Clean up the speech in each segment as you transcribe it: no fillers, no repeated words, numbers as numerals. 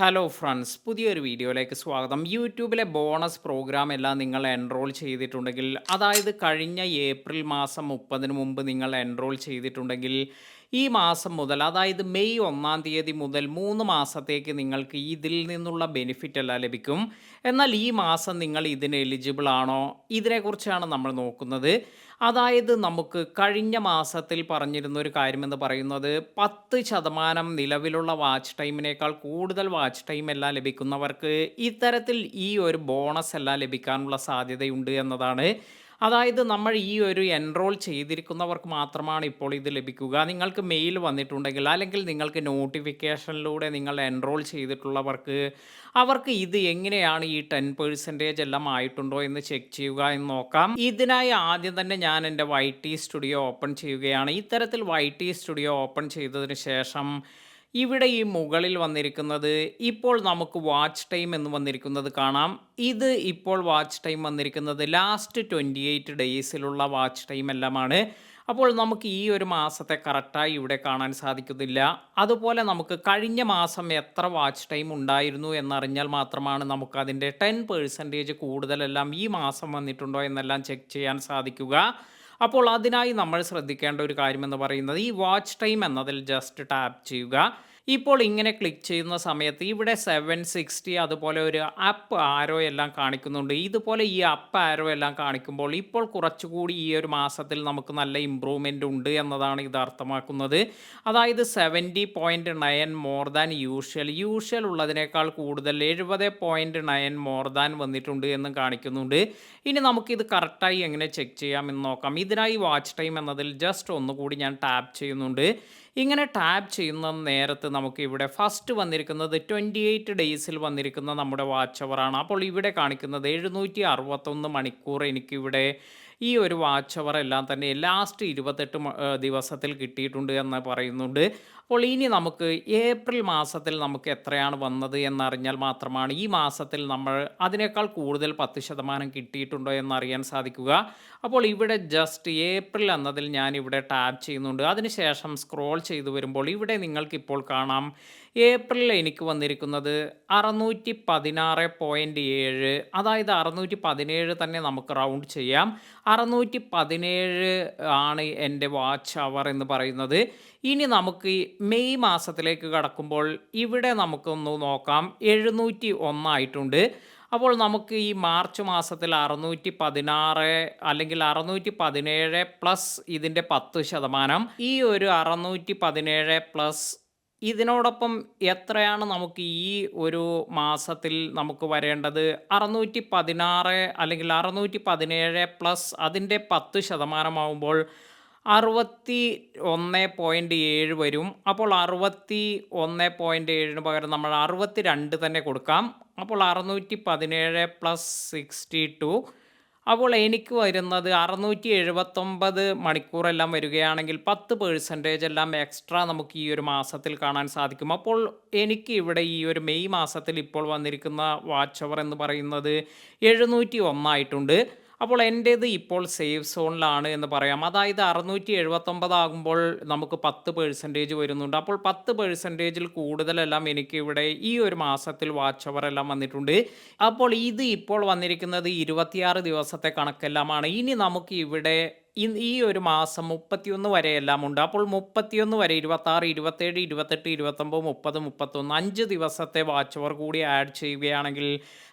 Hello friends, പുതിയൊരു വീഡിയോയിലേക്ക് സ്വാഗതം. യൂട്യൂബിലെ ബോണസ് പ്രോഗ്രാം എല്ലാം നിങ്ങൾ എൻറോൾ ചെയ്തിട്ടുണ്ടെങ്കിൽ, അതായത് കഴിഞ്ഞ ഏപ്രിൽ മാസം 30-ന് മുമ്പ് നിങ്ങൾ എൻറോൾ ചെയ്തിട്ടുണ്ടെങ്കിൽ, ഈ മാസം മുതൽ അതായത് മെയ് 1-ാം തീയതി മുതൽ 3 മാസത്തേക്ക് നിങ്ങൾക്ക് ഇതിൽ നിന്നുള്ള ബെനിഫിറ്റ് എല്ലാം ലഭിക്കും. എന്നാൽ ഈ മാസം നിങ്ങൾ ഇതിന് എലിജിബിൾ ആണോ? ഇതിനെക്കുറിച്ചാണ് നമ്മൾ നോക്കുന്നത്. അതായത് നമുക്ക് കഴിഞ്ഞ മാസത്തിൽ പറഞ്ഞിരുന്ന ഒരു കാര്യമെന്ന് പറയുന്നത് 10% നിലവിലുള്ള വാച്ച് ടൈമിനേക്കാൾ കൂടുതൽ വാച്ച് ടൈം എല്ലാം ലഭിക്കുന്നവർക്ക് ഇത്തരത്തിൽ ഈ ഒരു ബോണസ് എല്ലാം ലഭിക്കാനുള്ള സാധ്യതയുണ്ട് എന്നതാണ്. അതായത് നമ്മൾ ഈ ഒരു എൻറോൾ ചെയ്തിരിക്കുന്നവർക്ക് മാത്രമാണ് ഇപ്പോൾ ഇത് ലഭിക്കുക. നിങ്ങൾക്ക് മെയിൽ വന്നിട്ടുണ്ടെങ്കിൽ അല്ലെങ്കിൽ നിങ്ങൾക്ക് നോട്ടിഫിക്കേഷനിലൂടെ നിങ്ങൾ എൻറോൾ ചെയ്തിട്ടുള്ളവർക്ക് അവർക്ക് ഇത് എങ്ങനെയാണ് ഈ 10% എല്ലാം ആയിട്ടുണ്ടോ എന്ന് ചെക്ക് ചെയ്യുക എന്ന് നോക്കാം. ഇതിനായി ആദ്യം തന്നെ ഞാൻ എൻ്റെ YT സ്റ്റുഡിയോ ഓപ്പൺ ചെയ്യുകയാണ്. ഇത്തരത്തിൽ YT സ്റ്റുഡിയോ ഓപ്പൺ ചെയ്തതിന് ശേഷം ഇവിടെ ഈ മുകളിൽ വന്നിരിക്കുന്നത് ഇപ്പോൾ നമുക്ക് വാച്ച് ടൈം എന്ന് വന്നിരിക്കുന്നത് കാണാം. ഇത് ഇപ്പോൾ വാച്ച് ടൈം വന്നിരിക്കുന്നത് ലാസ്റ്റ് 28 ഡേയ്സിലുള്ള വാച്ച് ടൈം എല്ലാമാണ്. അപ്പോൾ നമുക്ക് ഈ ഒരു മാസത്തെ കറക്റ്റായി ഇവിടെ കാണാൻ സാധിക്കുന്നില്ല. അതുപോലെ നമുക്ക് കഴിഞ്ഞ മാസം എത്ര വാച്ച് ടൈം ഉണ്ടായിരുന്നു എന്നറിഞ്ഞാൽ മാത്രമാണ് നമുക്കതിൻ്റെ 10% കൂടുതലെല്ലാം ഈ മാസം വന്നിട്ടുണ്ടോ എന്നെല്ലാം ചെക്ക് ചെയ്യാൻ സാധിക്കുക. അപ്പോൾ അതിനായി നമ്മൾ ശ്രദ്ധിക്കേണ്ട ഒരു കാര്യമെന്ന് പറയുന്നത് ഈ വാച്ച് ടൈം എന്നതിൽ ജസ്റ്റ് ടാപ്പ് ചെയ്യുക. ഇപ്പോൾ ഇങ്ങനെ ക്ലിക്ക് ചെയ്യുന്ന സമയത്ത് ഇവിടെ 760 അതുപോലെ ഒരു അപ്പ് ആരോ എല്ലാം കാണിക്കുന്നുണ്ട്. ഇതുപോലെ ഈ അപ്പ് ആരോ എല്ലാം കാണിക്കുമ്പോൾ ഇപ്പോൾ കുറച്ചുകൂടി ഈ ഒരു മാസത്തിൽ നമുക്ക് നല്ല ഇമ്പ്രൂവ്മെൻ്റ് ഉണ്ട് എന്നതാണ് ഇത് അർത്ഥമാക്കുന്നത്. അതായത് 70.9 മോർ ദാൻ യൂഷ്വൽ ഉള്ളതിനേക്കാൾ കൂടുതൽ 70.9 മോർ ദാൻ വന്നിട്ടുണ്ട് എന്നും കാണിക്കുന്നുണ്ട്. ഇനി നമുക്കിത് കറക്റ്റായി എങ്ങനെ ചെക്ക് ചെയ്യാമെന്ന് നോക്കാം. ഇതിനായി വാച്ച് ടൈം എന്നതിൽ ജസ്റ്റ് ഒന്നുകൂടി ഞാൻ ടാപ്പ് ചെയ്യുന്നുണ്ട്. ഇങ്ങനെ ടാപ്പ് ചെയ്യുന്ന നേരത്ത് നമുക്ക് ഇവിടെ ഫസ്റ്റ് വന്നിരിക്കുന്നത് 28 ഡേയ്സിൽ വന്നിരിക്കുന്ന നമ്മുടെ വാച്ച് അവറാണ്. അപ്പോൾ ഇവിടെ കാണിക്കുന്നത് 761 മണിക്കൂർ എനിക്കിവിടെ ഈ ഒരു വാച്ച് അവർ എല്ലാം തന്നെ ലാസ്റ്റ് 28 ദിവസത്തിൽ കിട്ടിയിട്ടുണ്ട് എന്ന് പറയുന്നുണ്ട്. അപ്പോൾ ഇനി നമുക്ക് ഏപ്രിൽ മാസത്തിൽ നമുക്ക് എത്രയാണ് വന്നത് എന്നറിഞ്ഞാൽ മാത്രമാണ് ഈ മാസത്തിൽ നമ്മൾ അതിനേക്കാൾ കൂടുതൽ 10% കിട്ടിയിട്ടുണ്ടോ എന്നറിയാൻ സാധിക്കുക. അപ്പോൾ ഇവിടെ ജസ്റ്റ് ഏപ്രിൽ എന്നതിൽ ഞാൻ ഇവിടെ ടാപ്പ് ചെയ്യുന്നുണ്ട്. അതിനുശേഷം സ്ക്രോൾ ചെയ്തു വരുമ്പോൾ ഇവിടെ നിങ്ങൾക്കിപ്പോൾ കാണാം ഏപ്രിലിൽ എനിക്ക് വന്നിരിക്കുന്നത് 616.7, അതായത് 617 തന്നെ നമുക്ക് റൗണ്ട് ചെയ്യാം. 617 ആണ് എൻ്റെ വാച്ച് അവർ എന്ന് പറയുന്നത്. ഇനി നമുക്ക് ഈ മെയ് മാസത്തിലേക്ക് കടക്കുമ്പോൾ ഇവിടെ നമുക്കൊന്ന് നോക്കാം, 701 ആയിട്ടുണ്ട്. അപ്പോൾ നമുക്ക് ഈ മാർച്ച് മാസത്തിൽ 616 അല്ലെങ്കിൽ 617 പ്ലസ് ഇതിൻ്റെ 10%, ഈ ഒരു 617 പ്ലസ് ഇതിനോടൊപ്പം എത്രയാണ് നമുക്ക് ഈ ഒരു മാസത്തിൽ നമുക്ക് വരേണ്ടത്? 616 അല്ലെങ്കിൽ 617 പ്ലസ് അതിൻ്റെ 10% ആവുമ്പോൾ 61.7 വരും. അപ്പോൾ 61.7 പകരം നമ്മൾ 62 തന്നെ കൊടുക്കാം. അപ്പോൾ 617 പ്ലസ് 62, അപ്പോൾ എനിക്ക് വരുന്നത് 679 മണിക്കൂറെല്ലാം വരികയാണെങ്കിൽ 10% എല്ലാം എക്സ്ട്രാ നമുക്ക് ഈ ഒരു മാസത്തിൽ കാണാൻ സാധിക്കും. അപ്പോൾ എനിക്ക് ഇവിടെ ഈ ഒരു മെയ് മാസത്തിൽ ഇപ്പോൾ വന്നിരിക്കുന്ന വാച്ച് അവർ എന്ന് പറയുന്നത് 701 ആയിട്ടുണ്ട്. അപ്പോൾ എൻ്റേത് ഇപ്പോൾ സേഫ് സോണിലാണ് എന്ന് പറയാം. അതായത് 679 ആകുമ്പോൾ നമുക്ക് 10% വരുന്നുണ്ട്. അപ്പോൾ 10%-ൽ കൂടുതലെല്ലാം എനിക്ക് ഇവിടെ ഈ ഒരു മാസത്തിൽ വാച്ച് അവർ എല്ലാം വന്നിട്ടുണ്ട്. അപ്പോൾ ഇത് ഇപ്പോൾ വന്നിരിക്കുന്നത് 26 ദിവസത്തെ കണക്കെല്ലാമാണ്. ഇനി നമുക്ക് ഇവിടെ ഈ ഒരു മാസം 31 വരെ എല്ലാം ഉണ്ട്. അപ്പോൾ 31 വരെ 26, 27, 28, 29, 30, 31 5 ദിവസത്തെ വാച്ച് അവർ കൂടി ആഡ് ചെയ്യുകയാണെങ്കിൽ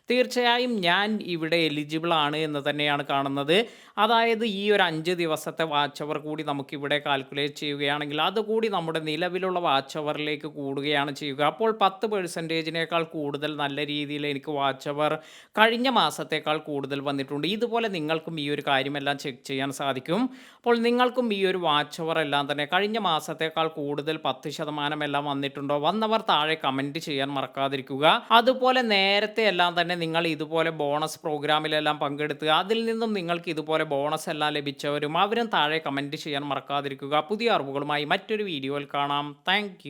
തീർച്ചയായും ഞാൻ ഇവിടെ എലിജിബിൾ ആണ് എന്ന് തന്നെയാണ് കാണുന്നത്. അതായത് ഈ ഒരു 5 ദിവസത്തെ വാച്ച് അവർ കൂടി നമുക്കിവിടെ കാൽക്കുലേറ്റ് ചെയ്യുകയാണെങ്കിൽ അതുകൂടി നമ്മുടെ നിലവിലുള്ള വാച്ച് അവറിലേക്ക് കൂടുകയാണ് ചെയ്യുക. അപ്പോൾ 10%-നേക്കാൾ കൂടുതൽ നല്ല രീതിയിൽ എനിക്ക് വാച്ച് അവർ കഴിഞ്ഞ മാസത്തേക്കാൾ കൂടുതൽ വന്നിട്ടുണ്ട്. ഇതുപോലെ നിങ്ങൾക്കും ഈ ഒരു കാര്യമെല്ലാം ചെക്ക് ചെയ്യാൻ സാധിക്കും. അപ്പോൾ നിങ്ങൾക്കും ഈ ഒരു വാച്ച് അവർ എല്ലാം തന്നെ കഴിഞ്ഞ മാസത്തേക്കാൾ കൂടുതൽ 10% എല്ലാം വന്നിട്ടുണ്ടോ? വന്നവർ താഴെ കമൻറ്റ് ചെയ്യാൻ മറക്കാതിരിക്കുക. അതുപോലെ നേരത്തെ എല്ലാം തന്നെ നിങ്ങൾ ഇതുപോലെ ബോണസ് പ്രോഗ്രാമിലെല്ലാം പങ്കെടുത്ത് അതിൽ നിന്നും നിങ്ങൾക്ക് ഇതുപോലെ ബോണസ് എല്ലാം ലഭിച്ചവരും അവരും താഴെ കമൻറ്റ് ചെയ്യാൻ മറക്കാതിരിക്കുക. പുതിയ അറിവുകളുമായി മറ്റൊരു വീഡിയോയിൽ കാണാം. താങ്ക്